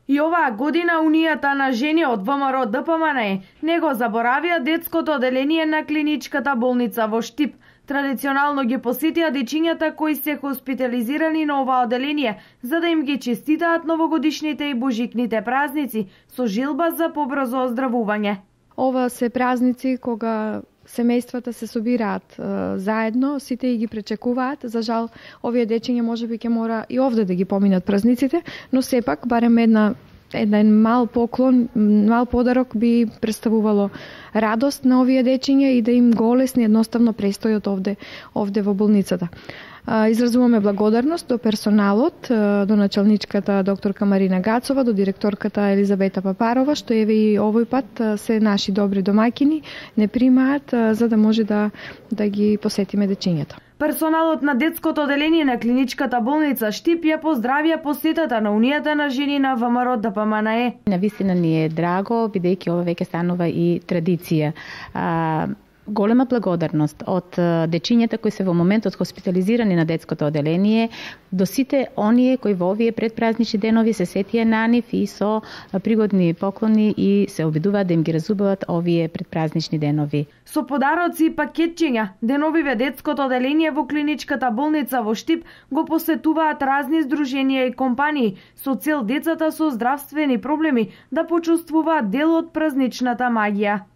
И оваа година Унијата на жени од ВМРО ДПМНЕ не го заборавија детското оделение на клиничката болница во Штип. Традиционално ги посетија дечињата кои се хоспитализирани на ова оделение, за да им ги честитаат новогодишните и божикните празници со желба за побрзо оздравување. Ова се празници кога семејствата се собираат заедно, сите и ги пречекуваат. За жал, овие дечиња можеби ќе мора и овде да ги поминат празниците, но сепак барем еден мал поклон, мал подарок би представувало радост на овие дечиња и да им го олесни едноставно престојот овде во болницата. Изразуваме благодарност до персоналот, до началничката докторка Марина Гацова, до директорката Елизабета Папарова, што еве и овој пат се наши добри домаќини не примаат за да може да ги посетиме дечињата. Персоналот на детското оделение на клиничката болница Штип ја поздравија посетата на Унијата на жени на ВМРО ДПМНЕ. Навистина ни е драго, бидејќи ова веќе станува и традиција. Голема благодарност од дечињата кои се во моментот хоспитализирани на детското оделение до сите оние кои во овие предпразнични денови се сетија на нив и со пригодни поклони и се обидуваат да им ги разубават овие предпразнични денови. Со подароци и пакетчиња, деновиве детското оделение во клиничката болница во Штип го посетуваат разни здруженија и компании со цел децата со здравствени проблеми да почувствуваат дел од празничната магија.